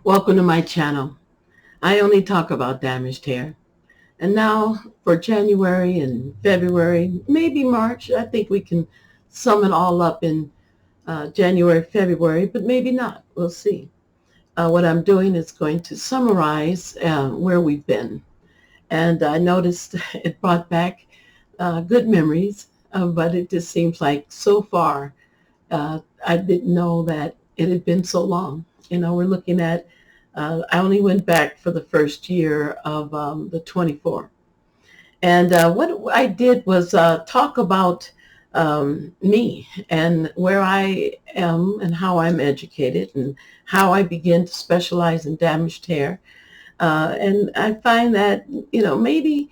Welcome to my channel. I only talk about damaged hair. And now for January and February, maybe March, I think we can sum it all up in January, February, but maybe not. We'll see. What I'm doing is going to summarize where we've been. And I noticed it brought back good memories, but it just seems like so far, I didn't know that it had been so long. We're looking at I only went back for the first year of the 24. And what I did was talk about me and where I am and how I'm educated and how I begin to specialize in damaged hair. And I find that, maybe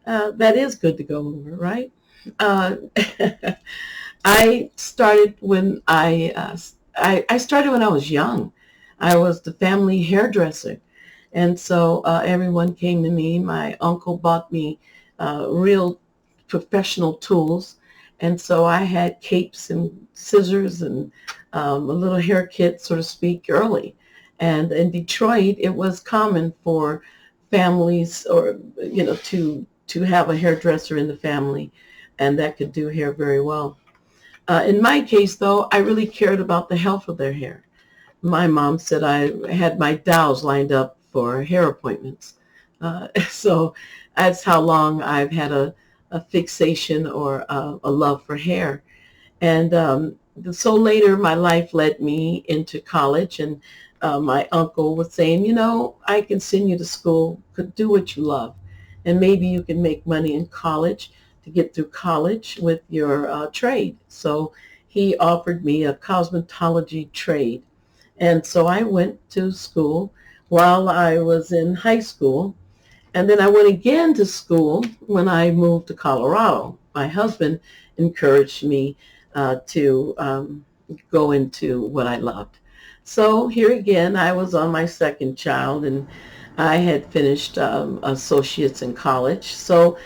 that is good to go over, right? Uh, I started when I started when I was young. I was the family hairdresser, and so everyone came to me. My uncle bought me real professional tools, and so I had capes and scissors and a little hair kit, so to speak, early. And in Detroit, it was common for families, or to have a hairdresser in the family, and that could do hair very well. In my case, though, I really cared about the health of their hair. My mom said I had my dowels lined up for hair appointments. So that's how long I've had a fixation or a love for hair. And so later, my life led me into college, and my uncle was saying, I can send you to school, could do what you love, and maybe you can make money in college to get through college with your trade. So he offered me a cosmetology trade. And so I went to school while I was in high school. And then I went again to school when I moved to Colorado. My husband encouraged me to go into what I loved. So here again, I was on my second child, and I had finished associates in college. So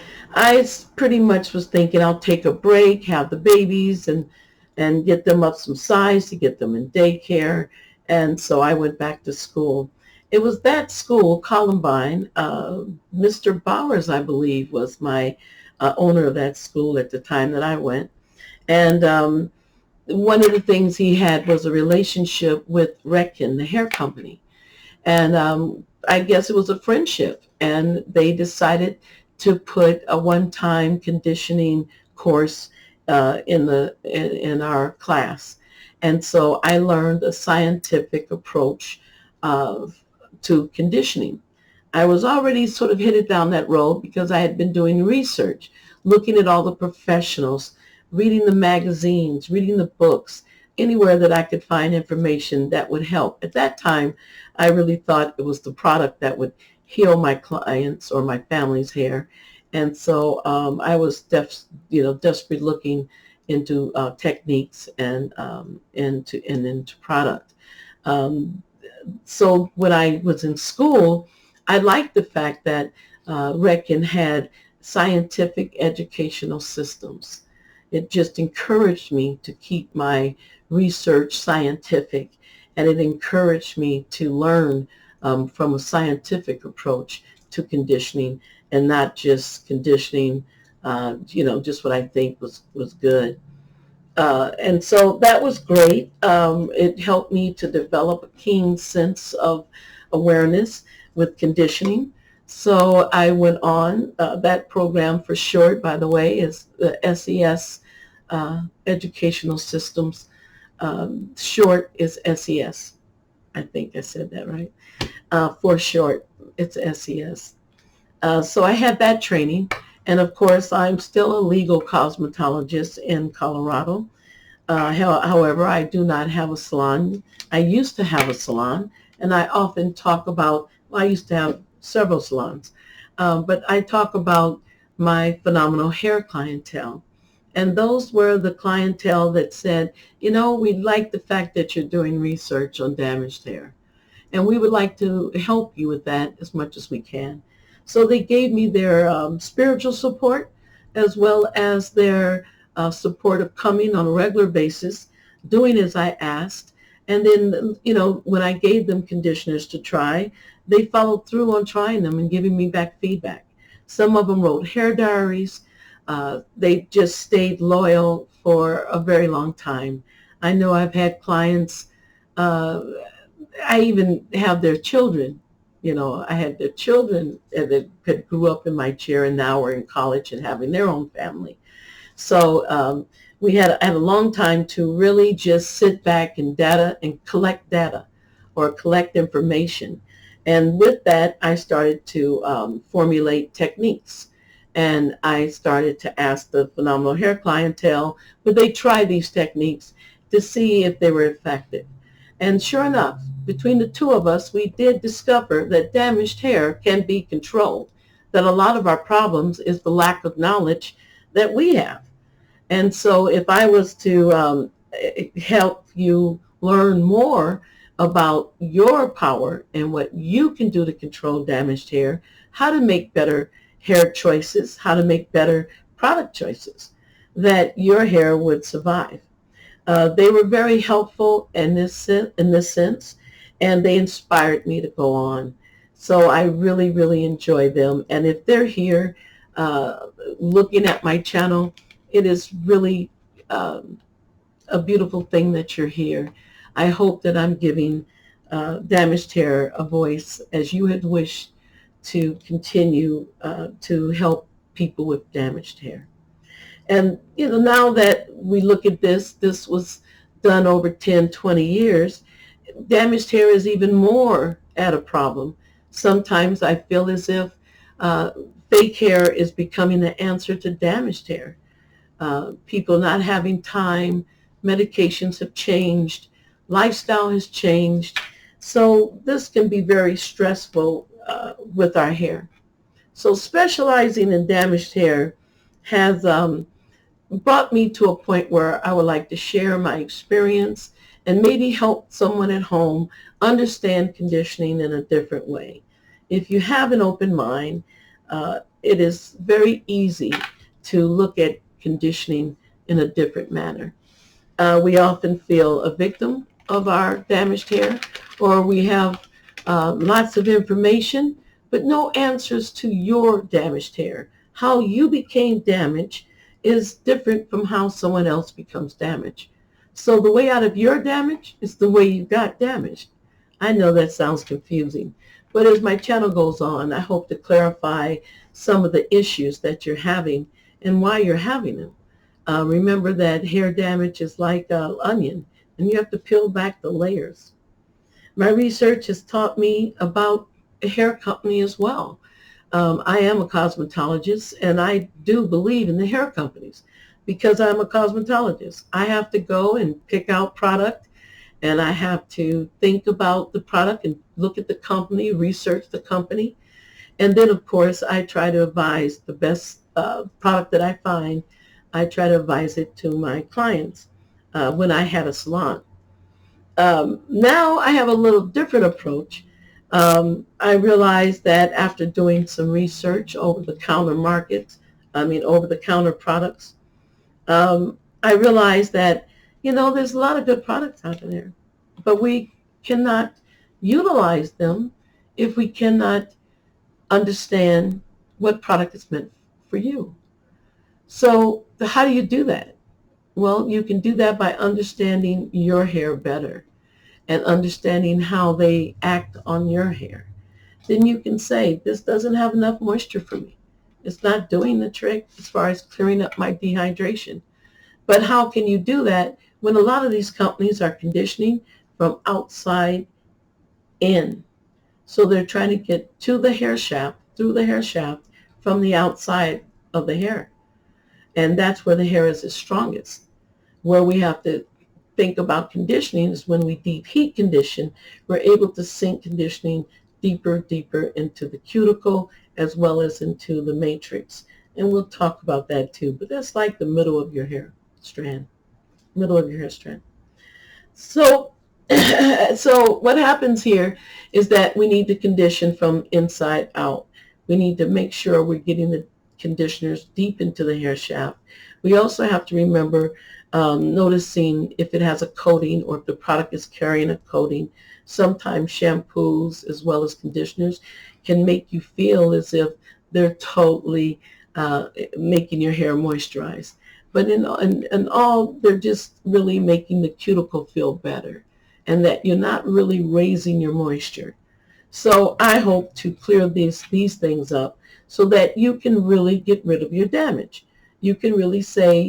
pretty much was thinking I'll take a break, have the babies, and get them up some size to get them in daycare. And so I went back to school. It was that school, Columbine. Mr. Bowers, I believe, was my owner of that school at the time that I went. And one of the things he had was a relationship with Reckin, the hair company. And I guess it was a friendship. And they decided to put a one-time conditioning course in our class. And so I learned a scientific approach of to conditioning. I was already sort of headed down that road because I had been doing research, looking at all the professionals, reading the magazines, reading the books, anywhere that I could find information that would help. At that time, I really thought it was the product that would heal my clients or my family's hair. And so I was desperately looking into techniques and into product. Um, so when I was in school, I liked the fact that Reckin had scientific educational systems. It just encouraged me to keep my research scientific, and it encouraged me to learn from a scientific approach to conditioning, and not just conditioning, just what I think was good. And so that was great. It helped me to develop a keen sense of awareness with conditioning. So I went on. That program, for short, by the way, is the SES Educational Systems. Short is SES. I think I said that right. For short, it's SES. So I had that training. And of course, I'm still a legal cosmetologist in Colorado. However, I do not have a salon. I used to have a salon, and I often talk about, well, I used to have several salons, but I talk about my phenomenal hair clientele. And those were the clientele that said, we like the fact that you're doing research on damaged hair, and we would like to help you with that as much as we can. So they gave me their spiritual support, as well as their support of coming on a regular basis, doing as I asked, And then, when I gave them conditioners to try, they followed through on trying them and giving me back feedback. Some of them wrote hair diaries. They just stayed loyal for a very long time. I know I've had clients, uh, I even have their children. I had their children that grew up in my chair and now are in college and having their own family. So we had a long time to really just sit back and collect data or collect information. And with that, I started to formulate techniques. And I started to ask the phenomenal hair clientele, would they try these techniques to see if they were effective? And sure enough, between the two of us, we did discover that damaged hair can be controlled, that a lot of our problems is the lack of knowledge that we have. And so if I was to help you learn more about your power and what you can do to control damaged hair, how to make better hair choices, how to make better product choices, that your hair would survive. They were very helpful in this sense, and they inspired me to go on. So I really, really enjoy them. And if they're here uh, looking at my channel, it is really a beautiful thing that you're here. I hope that I'm giving damaged hair a voice as you had wished to continue to help people with damaged hair. And, now that we look at this was done over 10, 20 years, damaged hair is even more at a problem. Sometimes I feel as if uh, fake hair is becoming the answer to damaged hair. People not having time, medications have changed, lifestyle has changed. So this can be very stressful with our hair. So specializing in damaged hair has brought me to a point where I would like to share my experience and maybe help someone at home understand conditioning in a different way. If you have an open mind, it is very easy to look at conditioning in a different manner. We often feel a victim of our damaged hair, or we have lots of information, but no answers to your damaged hair. How you became damaged is different from how someone else becomes damaged. So the way out of your damage is the way you got damaged. I know that sounds confusing, but as my channel goes on, I hope to clarify some of the issues that you're having and why you're having them. Remember that hair damage is like an onion, and you have to peel back the layers. My research has taught me about a hair company as well. I am a cosmetologist, and I do believe in the hair companies because I'm a cosmetologist. I have to go and pick out product, and I have to think about the product and look at the company, research the company. And then, of course, I try to advise the best product that I find. I try to advise it to my clients when I had a salon. Now I have a little different approach. I realized that after doing some research over-the-counter markets, over-the-counter products, I realized that, there's a lot of good products out there, but we cannot utilize them if we cannot understand what product is meant for you. So how do you do that? Well, you can do that by understanding your hair better and understanding how they act on your hair. Then you can say, this doesn't have enough moisture for me. It's not doing the trick as far as clearing up my dehydration. But how can you do that when a lot of these companies are conditioning from outside in? So they're trying to get to the hair shaft, through the hair shaft, from the outside of the hair. And that's where the hair is the strongest. Where we have to think about conditioning is when we deep heat condition, we're able to sink conditioning deeper into the cuticle as well as into the matrix. And we'll talk about that too. But that's like the middle of your hair strand. Middle of your hair strand. So, so what happens here is that we need to condition from inside out. We need to make sure we're getting the conditioners deep into the hair shaft. We also have to remember noticing if it has a coating or if the product is carrying a coating. Sometimes shampoos as well as conditioners can make you feel as if they're totally making your hair moisturize. But in all, they're just really making the cuticle feel better and that you're not really raising your moisture. So I hope to clear these things up so that you can really get rid of your damage. You can really say,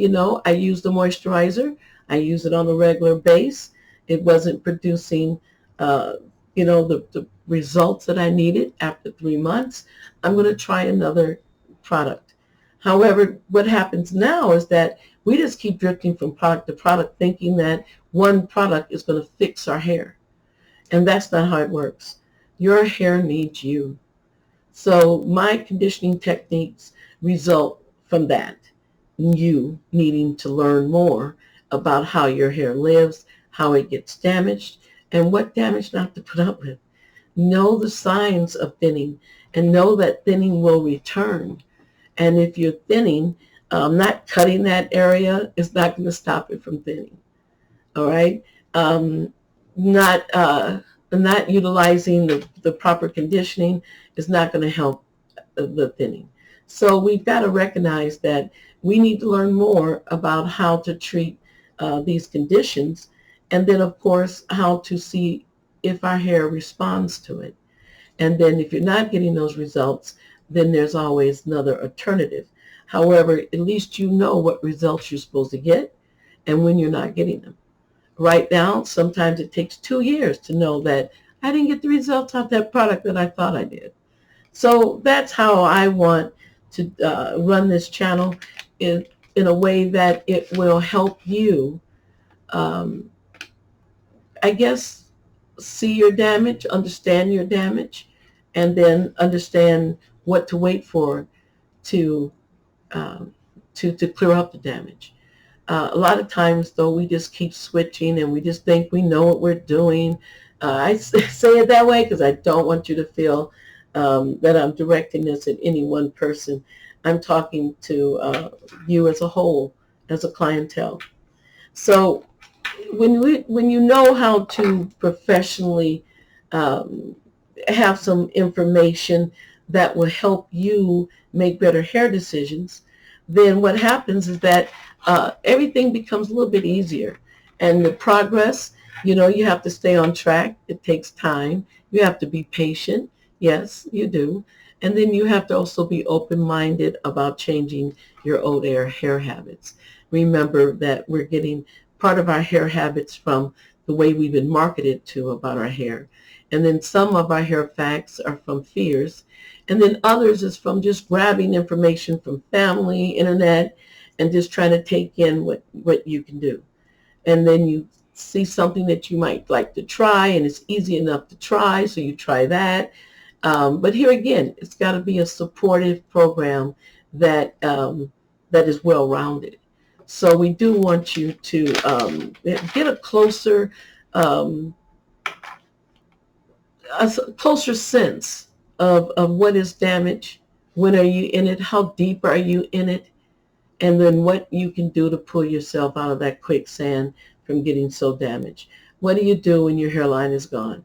I use the moisturizer. I use it on a regular base. It wasn't producing, uh, the results that I needed after 3 months. I'm going to try another product. However, what happens now is that we just keep drifting from product to product thinking that one product is going to fix our hair. And that's not how it works. Your hair needs you. So my conditioning techniques result from that. You needing to learn more about how your hair lives, how it gets damaged, and what damage not to put up with. Know the signs of thinning and know that thinning will return. And if you're thinning, not cutting that area is not going to stop it from thinning. All right? Um, not utilizing the proper conditioning is not going to help the thinning. So we've got to recognize that we need to learn more about how to treat these conditions, and then of course how to see if our hair responds to it. And then if you're not getting those results, then there's always another alternative. However, at least you know what results you're supposed to get and when you're not getting them. Right now, sometimes it takes 2 years to know that I didn't get the results of that product that I thought I did. So that's how I want to run this channel in a way that it will help you, um, I guess, see your damage, understand your damage, and then understand what to wait for to um, to clear up the damage. A lot of times, though, we just keep switching and we just think we know what we're doing. I say it that way because I don't want you to feel that I'm directing this at any one person. I'm talking to you as a whole, as a clientele. So when you know how to professionally um, have some information that will help you make better hair decisions, then what happens is that everything becomes a little bit easier. And the progress, you have to stay on track. It takes time. You have to be patient. Yes, you do. And then you have to also be open-minded about changing your old hair habits. Remember that we're getting part of our hair habits from the way we've been marketed to about our hair. And then some of our hair facts are from fears. And then others is from just grabbing information from family, internet, and just trying to take in what you can do. And then you see something that you might like to try, and it's easy enough to try, so you try that. But here again, it's got to be a supportive program that is well-rounded. So we do want you to get um, a closer sense of what is damage, when are you in it, how deep are you in it, and then what you can do to pull yourself out of that quicksand from getting so damaged. What do you do when your hairline is gone?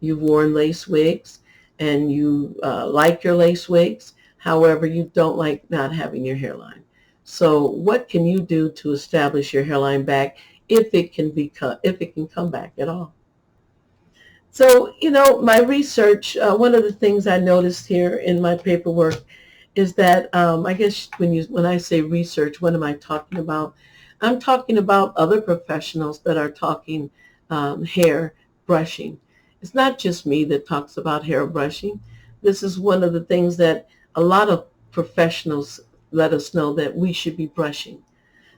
You've worn lace wigs and you like your lace wigs. However, you don't like not having your hairline. So what can you do to establish your hairline back if it can come back at all? So, my research, one of the things I noticed here in my paperwork is that I guess when I say research, what am I talking about? I'm talking about other professionals that are talking hair brushing. It's not just me that talks about hair brushing. This is one of the things that a lot of professionals let us know that we should be brushing.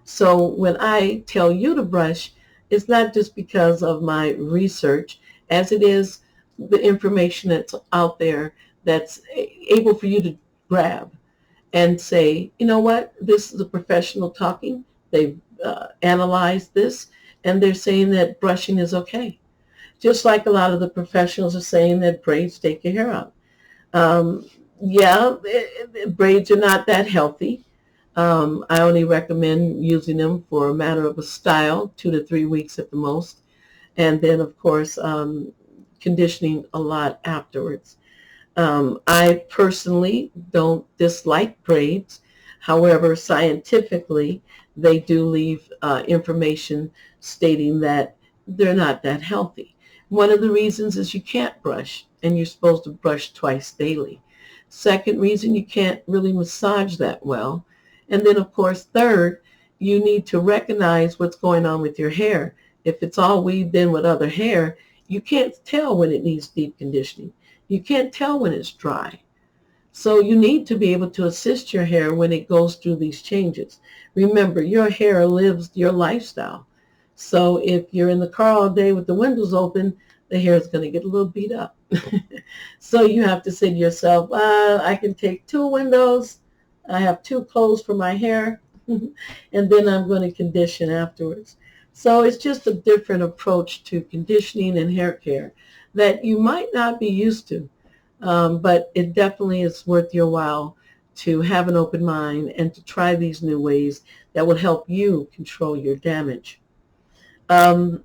So when I tell you to brush, it's not just because of my research, as it is the information that's out there that's able for you to grab and say, you know what, this is a professional talking. They've analyzed this, and they're saying that brushing is okay. Just like a lot of the professionals are saying that braids take your hair out. Um, yeah, braids are not that healthy. I only recommend using them for a matter of a style, 2 to 3 weeks at the most. And then, of course, conditioning a lot afterwards. I personally don't dislike braids. However, scientifically, they do leave information stating that they're not that healthy. One of the reasons is you can't brush, and you're supposed to brush twice daily. Second reason, you can't really massage that well. And then, of course, third, you need to recognize what's going on with your hair. If it's all weaved in with other hair, you can't tell when it needs deep conditioning. You can't tell when it's dry. So you need to be able to assist your hair when it goes through these changes. Remember, your hair lives your lifestyle. So if you're in the car all day with the windows open, the hair is going to get a little beat up. So you have to say to yourself, I can take 2 windows. I have 2 clothes for my hair, and then I'm going to condition afterwards. So it's just a different approach to conditioning and hair care that you might not be used to, but it definitely is worth your while to have an open mind and to try these new ways that will help you control your damage. Um,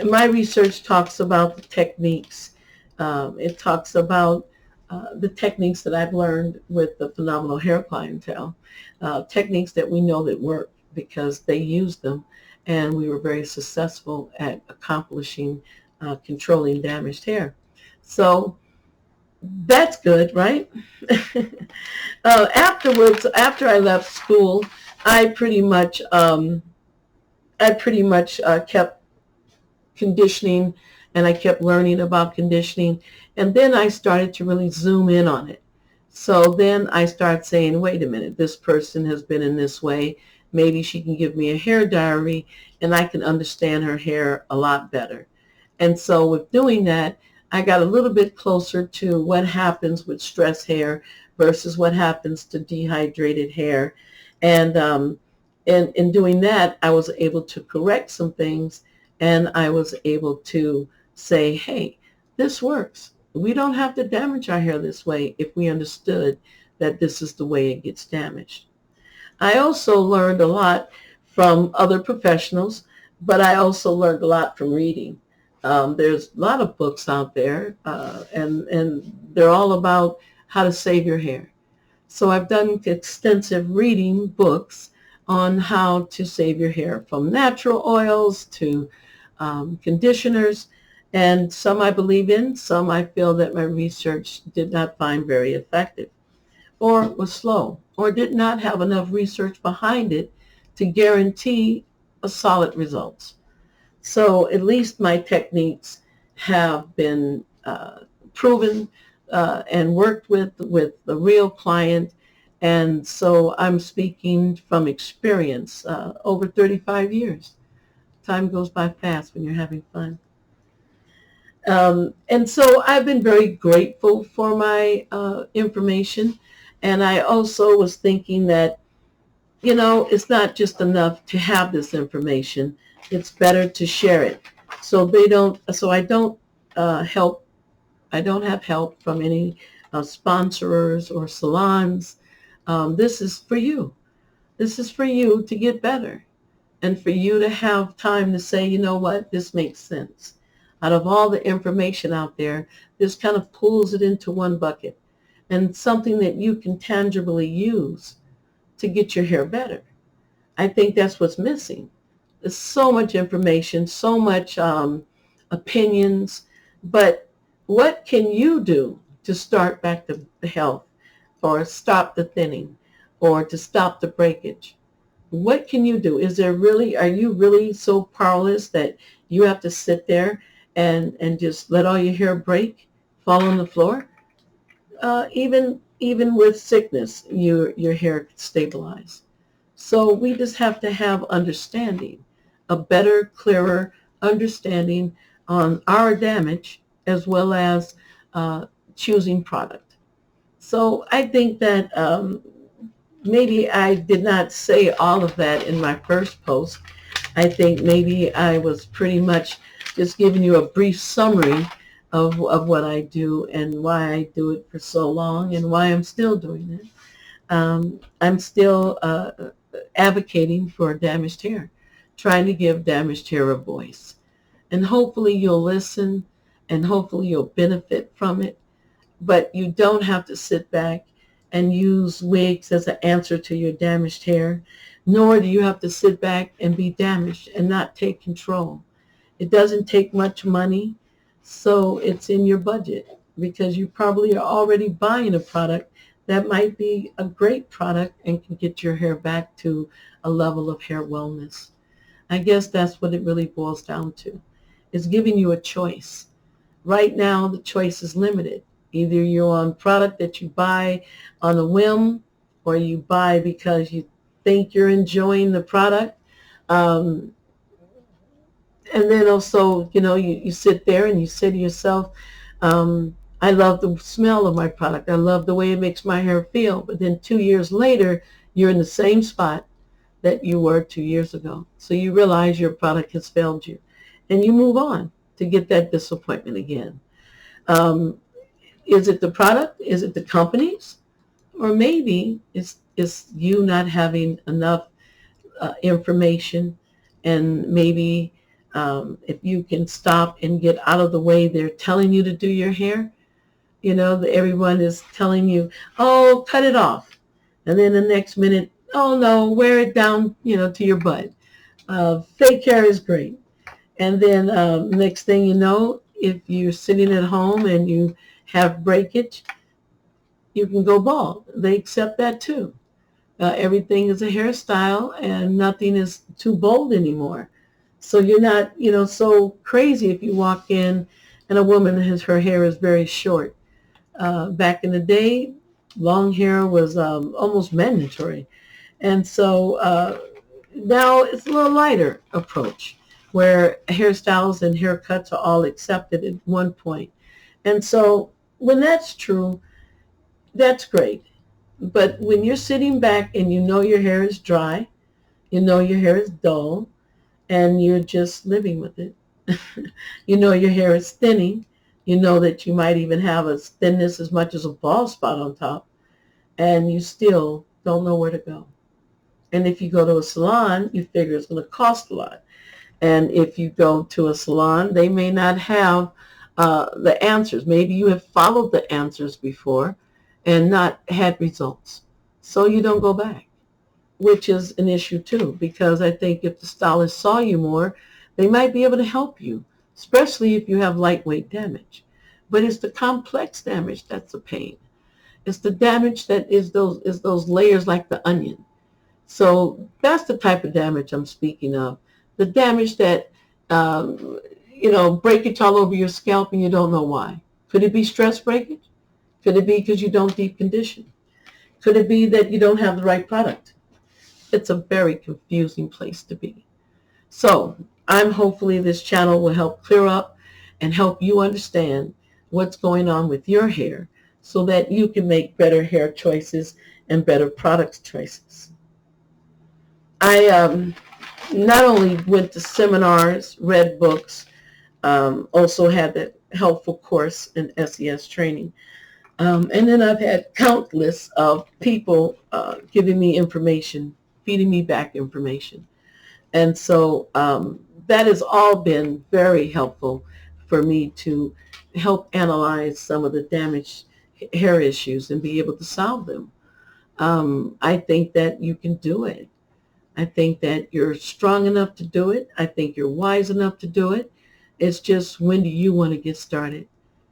my research talks about the techniques. It talks about the techniques that I've learned with the phenomenal hair clientele, techniques that we know that work because they use them, and we were very successful at accomplishing controlling damaged hair. So that's good, right? Afterwards, after I left school, I pretty much, kept conditioning, and I kept learning about conditioning, and then I started to really zoom in on it. So then I started saying, wait a minute, this person has been in this way. Maybe she can give me a hair diary, and I can understand her hair a lot better. And so with doing that, I got a little bit closer to what happens with stress hair versus what happens to dehydrated hair. And in doing that, I was able to correct some things, and I was able to say, hey, this works. We don't have to damage our hair this way if we understood that this is the way it gets damaged. I also learned a lot from other professionals, but I also learned a lot from reading. There's a lot of books out there, and they're all about how to save your hair. So I've done extensive reading books on how to save your hair, from natural oils to conditioners, and some I believe in, some I feel that my research did not find very effective, or was slow, or did not have enough research behind it to guarantee a solid results. So at least my techniques have been proven and worked with the real client. And so I'm speaking from experience, over 35 years. Time goes by fast when you're having fun. And so I've been very grateful for my information. And I also was thinking that, it's not just enough to have this information. It's better to share it. So I don't help. I don't have help from any sponsorers or salons. This is for you. This is for you to get better, and for you to have time to say, you know what, this makes sense. Out of all the information out there, this kind of pulls it into one bucket, and something that you can tangibly use to get your hair better. I think that's what's missing. There's so much information, so much opinions, but what can you do to start back the health, or stop the thinning, or to stop the breakage? What can you do? Are you really so powerless that you have to sit there and just let all your hair break, fall on the floor? Even with sickness, your hair could stabilize. So we just have to have understanding, a better, clearer understanding on our damage, as well as choosing product. So I think that maybe I did not say all of that in my first post. I think maybe I was pretty much just giving you a brief summary of what I do and why I do it for so long and why I'm still doing it. I'm still advocating for damaged hair, trying to give damaged hair a voice. And hopefully you'll listen and hopefully you'll benefit from it. But you don't have to sit back and use wigs as an answer to your damaged hair, nor do you have to sit back and be damaged and not take control. It doesn't take much money, so it's in your budget because you probably are already buying a product that might be a great product and can get your hair back to a level of hair wellness. I guess that's what it really boils down to. It's giving you a choice. Right now, the choice is limited. Either you're on product that you buy on a whim or you buy because you think you're enjoying the product. Um, and then also, you sit there and you say to yourself, I love the smell of my product. I love the way it makes my hair feel. But then 2 years later, you're in the same spot that you were 2 years ago. So you realize your product has failed you. And you move on to get that disappointment again. Um, is it the product? Is it the companies? Or maybe it's you not having enough information, and maybe if you can stop and get out of the way they're telling you to do your hair. Everyone is telling you, oh, cut it off. And then the next minute, oh no, wear it down, to your butt. Fake hair is great. And then next thing you know, if you're sitting at home and you have breakage, you can go bald. They accept that too. Everything is a hairstyle and nothing is too bold anymore. So you're not, so crazy if you walk in and a woman her hair is very short. Back in the day, long hair was almost mandatory. And so now it's a little lighter approach where hairstyles and haircuts are all accepted at one point. And so when that's true, that's great. But when you're sitting back and you know your hair is dry, you know your hair is dull, and you're just living with it. You know your hair is thinning. You know that you might even have a thinness as much as a bald spot on top, and you still don't know where to go. And if you go to a salon, you figure it's going to cost a lot. And if you go to a salon, they may not have the answers. Maybe you have followed the answers before and not had results. So you don't go back, which is an issue too, because I think if the stylist saw you more, they might be able to help you, especially if you have lightweight damage. But it's the complex damage that's a pain. It's the damage that is those layers like the onion. So that's the type of damage I'm speaking of. The damage that, breakage all over your scalp and you don't know why. Could it be stress breakage? Could it be because you don't deep condition? Could it be that you don't have the right product? It's a very confusing place to be. So I'm hopefully this channel will help clear up and help you understand what's going on with your hair so that you can make better hair choices and better product choices. I not only went to seminars, read books, also had that helpful course in SES training. And then I've had countless of people giving me information, feeding me back information. And so that has all been very helpful for me to help analyze some of the damaged hair issues and be able to solve them. I think that you can do it. I think that you're strong enough to do it. I think you're wise enough to do it. It's just, when do you want to get started?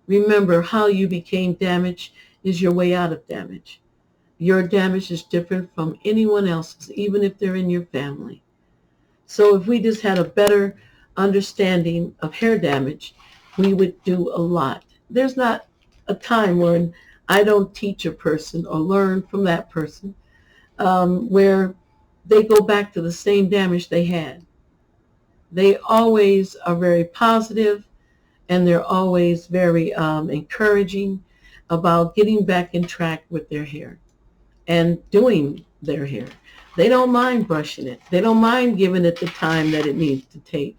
Remember, how you became damaged is your way out of damage. Your damage is different from anyone else's, even if they're in your family. So if we just had a better understanding of hair damage, we would do a lot. There's not a time when I don't teach a person or learn from that person where they go back to the same damage they had. They always are very positive, and they're always very encouraging about getting back in track with their hair and doing their hair. They don't mind brushing it. They don't mind giving it the time that it needs to take.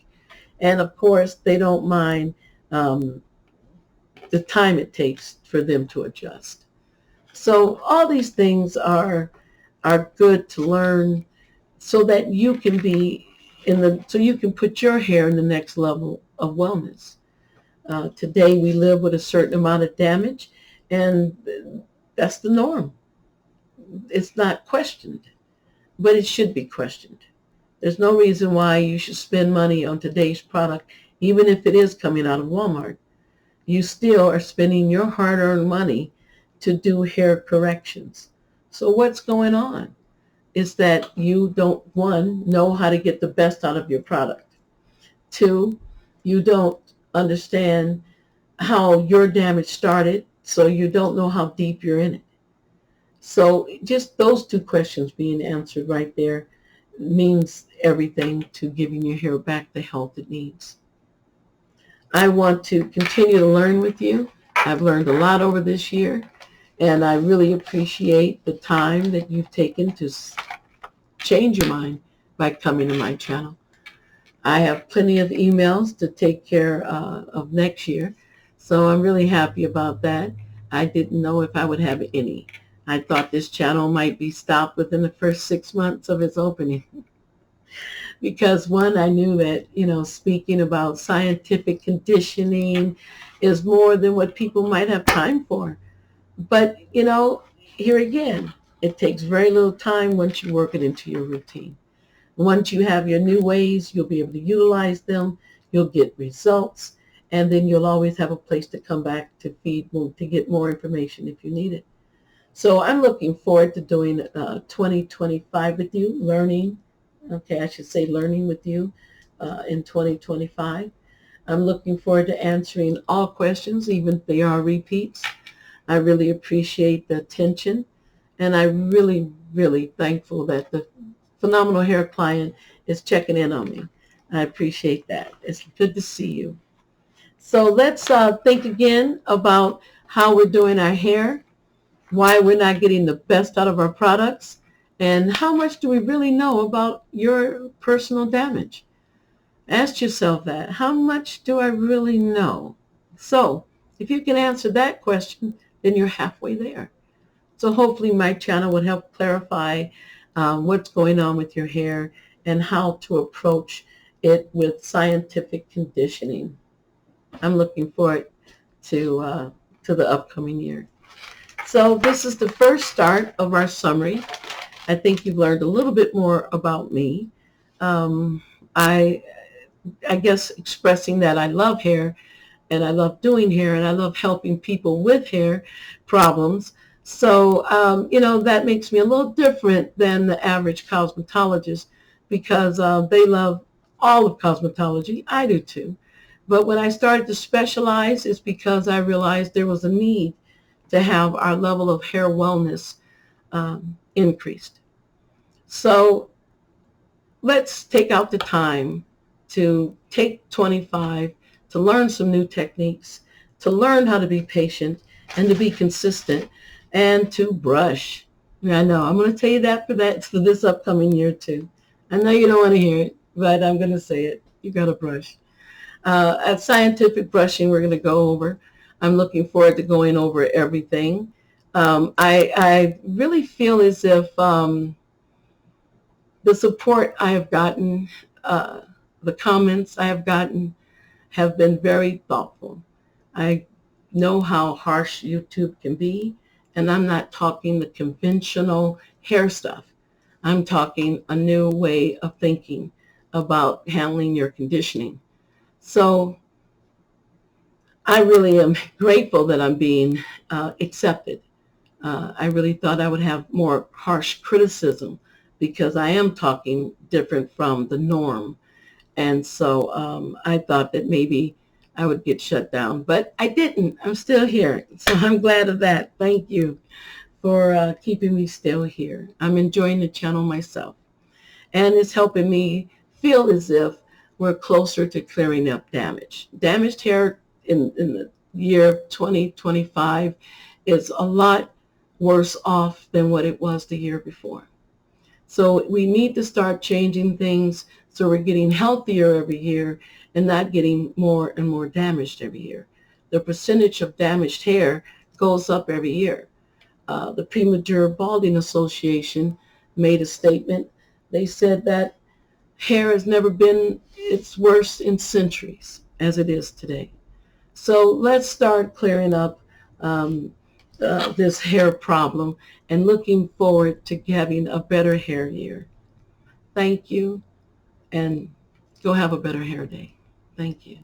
And of course, they don't mind the time it takes for them to adjust. So all these things are good to learn so that you can be so you can put your hair in the next level of wellness. Today we live with a certain amount of damage, and that's the norm. It's not questioned, but it should be questioned. There's no reason why you should spend money on today's product, even if it is coming out of Walmart. You still are spending your hard-earned money to do hair corrections. So what's going on is that you don't, one, know how to get the best out of your product. Two, you don't understand how your damage started, so you don't know how deep you're in it. So just those two questions being answered right there means everything to giving your hair back the health it needs. I want to continue to learn with you. I've learned a lot over this year, and I really appreciate the time that you've taken to change your mind by coming to my channel. I have plenty of emails to take care of next year, so I'm really happy about that. I didn't know if I would have any. I thought this channel might be stopped within the first 6 months of its opening. Because one, I knew that, speaking about scientific conditioning is more than what people might have time for. But, here again, it takes very little time once you work it into your routine. Once you have your new ways, you'll be able to utilize them, you'll get results, and then you'll always have a place to come back to to get more information if you need it. So I'm looking forward to doing 2025 with you, learning with you in 2025. I'm looking forward to answering all questions, even if they are repeats. I really appreciate the attention, and I'm really, really thankful that the Phenomenal Hair client is checking in on me. I appreciate that. It's good to see you. So let's think again about how we're doing our hair, why we're not getting the best out of our products, and how much do we really know about your personal damage? Ask yourself that. How much do I really know? So if you can answer that question, then you're halfway there. So hopefully my channel would help clarify what's going on with your hair and how to approach it with scientific conditioning. I'm looking forward to the upcoming year. So this is the first start of our summary. I think you've learned a little bit more about me. I guess expressing that I love hair, and I love doing hair, and I love helping people with hair problems. So, that makes me a little different than the average cosmetologist, because they love all of cosmetology. I do too. But when I started to specialize, it's because I realized there was a need to have our level of hair wellness increased. So let's take out the time to take 25 to learn some new techniques, to learn how to be patient and to be consistent, and to brush. I know, I'm going to tell you that for this upcoming year too. I know you don't want to hear it, but I'm going to say it. You got to brush. At scientific brushing, we're going to go over. I'm looking forward to going over everything. I really feel as if the support I have gotten, the comments I have gotten have been very thoughtful. I know how harsh YouTube can be, and I'm not talking the conventional hair stuff. I'm talking a new way of thinking about handling your conditioning. So I really am grateful that I'm being accepted. I really thought I would have more harsh criticism because I am talking different from the norm. And so I thought that maybe I would get shut down, but I didn't. I'm still here. So I'm glad of that. Thank you for keeping me still here. I'm enjoying the channel myself. And it's helping me feel as if we're closer to clearing up damage. Damaged hair in the year 2025 is a lot worse off than what it was the year before. So we need to start changing things so we're getting healthier every year and not getting more and more damaged every year. The percentage of damaged hair goes up every year. The Premature Balding Association made a statement. They said that hair has never been its worst in centuries as it is today. So let's start clearing up um, this hair problem and looking forward to having a better hair year. Thank you, and go have a better hair day. Thank you.